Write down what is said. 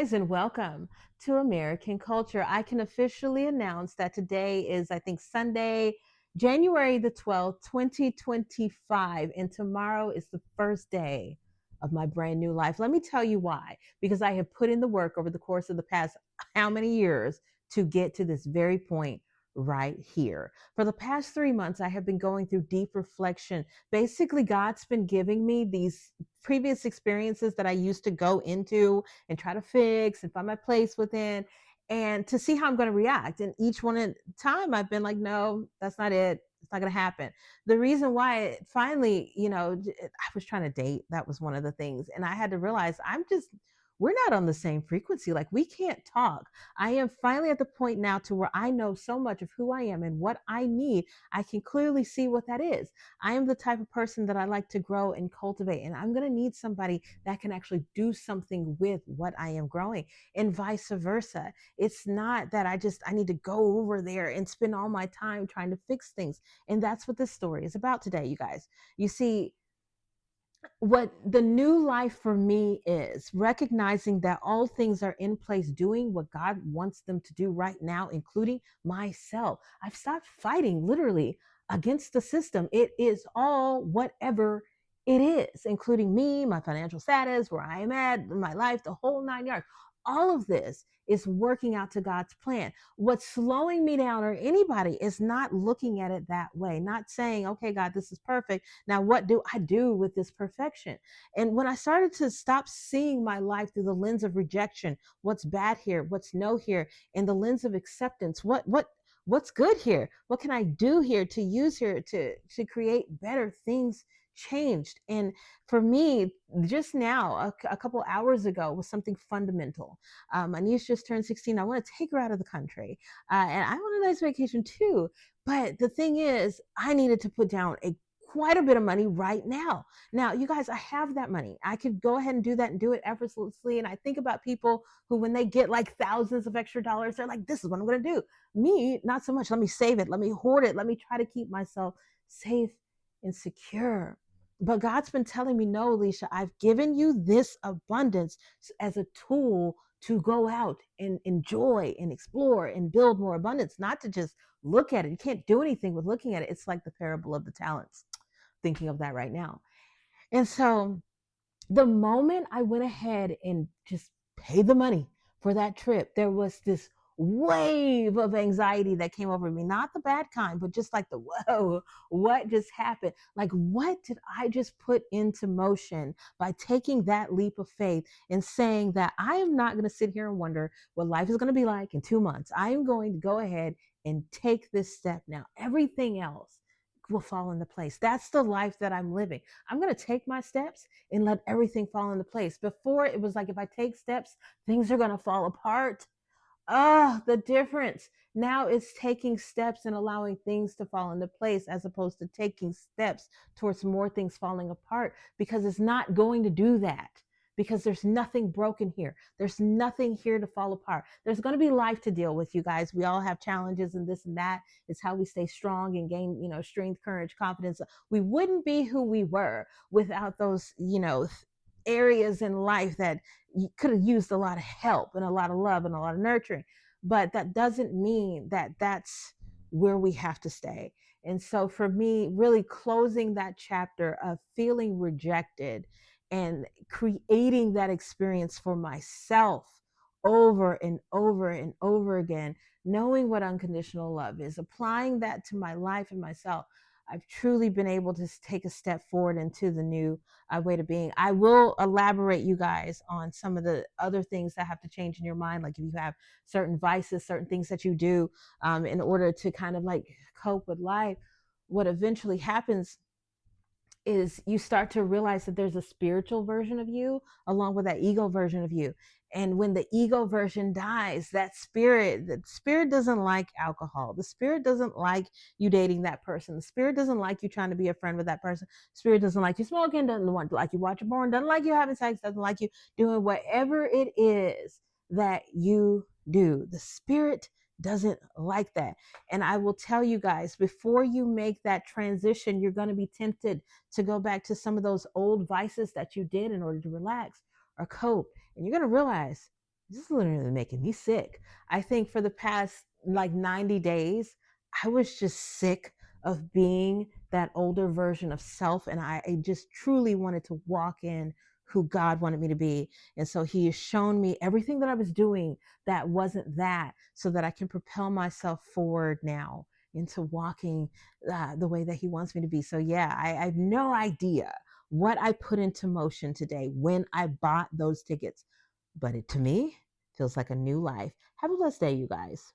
And welcome to American Culture. I can officially announce that today is, I think, Sunday, January the 12th, 2025, and tomorrow is the first day of my brand new life. Let me tell you why. Because I have put in the work over the course of the past how many years to get to this very point right here. For the past 3 months, I have been going through deep reflection. Basically, God's been giving me these previous experiences that I used to go into and try to fix and find my place within and to see how I'm going to react. And each one at a time, I've been like, no, that's not it. It's not going to happen. The reason why finally, I was trying to date. That was one of the things. And I had to realize we're not on the same frequency. Like we can't talk. I am finally at the point now to where I know so much of who I am and what I need. I can clearly see what that is. I am the type of person that I like to grow and cultivate, and I'm going to need somebody that can actually do something with what I am growing, and vice versa. It's not that I need to go over there and spend all my time trying to fix things. And that's what this story is about today, you guys. You see, what the new life for me is recognizing that all things are in place, doing what God wants them to do right now, including myself. I've stopped fighting literally against the system. It is all whatever it is, including me, my financial status, where I am at, my life, the whole 9 yards. All of this is working out to God's plan. What's slowing me down, or anybody, is not looking at it that way, not saying, okay, God, this is perfect. Now, what do I do with this perfection? And when I started to stop seeing my life through the lens of rejection, what's bad here, what's no here, and the lens of acceptance, what's good here? What can I do here to use here to create better things? Changed. And for me, just now, a couple hours ago, was something fundamental. My niece just turned 16. I want to take her out of the country, and I want a nice vacation too. But the thing is, I needed to put down a quite a bit of money right now. Now, you guys, I have that money. I could go ahead and do that and do it effortlessly. And I think about people who, when they get like thousands of extra dollars, they're like, this is what I'm going to do. Me, not so much. Let me save it. Let me hoard it. Let me try to keep myself safe and secure. But God's been telling me, no, Alicia, I've given you this abundance as a tool to go out and enjoy and explore and build more abundance, not to just look at it. You can't do anything with looking at it. It's like the parable of the talents, thinking of that right now. And so the moment I went ahead and just paid the money for that trip, there was this wave of anxiety that came over me. Not the bad kind, but just like the whoa, what just happened? Like, what did I just put into motion by taking that leap of faith and saying that I am not going to sit here and wonder what life is going to be like in 2 months? I am going to go ahead and take this step now. Everything else will fall into place. That's the life that I'm living. I'm going to take my steps and let everything fall into place. Before, it was like, if I take steps, things are going to fall apart. The difference. Now it's taking steps and allowing things to fall into place, as opposed to taking steps towards more things falling apart, because it's not going to do that. Because there's nothing broken here. There's nothing here to fall apart. There's going to be life to deal with, you guys. We all have challenges and this and that. It's how we stay strong and gain, strength, courage, confidence. We wouldn't be who we were without those, areas in life that you could have used a lot of help and a lot of love and a lot of nurturing. But that doesn't mean that that's where we have to stay. And so for me, really closing that chapter of feeling rejected and creating that experience for myself over and over and over again, knowing what unconditional love is, applying that to my life and myself, I've truly been able to take a step forward into the new way to being. I will elaborate, you guys, on some of the other things that have to change in your mind, like if you have certain vices, certain things that you do in order to kind of like cope with life. What eventually happens is you start to realize that there's a spiritual version of you along with that ego version of you. And when the ego version dies, the spirit doesn't like alcohol. The spirit doesn't like you dating that person. The spirit doesn't like you trying to be a friend with that person. Spirit doesn't like you smoking, doesn't want like you watching porn, doesn't like you having sex, doesn't like you doing whatever it is that you do. The spirit doesn't like that. And I will tell you guys, before you make that transition, you're going to be tempted to go back to some of those old vices that you did in order to relax or cope. And you're going to realize This is literally making me sick. I think for the past like 90 days, I was just sick of being that older version of self. And I just truly wanted to walk in who God wanted me to be. And so He has shown me everything that I was doing that wasn't that, so that I can propel myself forward now into walking the way that He wants me to be. So, yeah, I have no idea what I put into motion today when I bought those tickets, but to me, feels like a new life. Have a blessed day, you guys.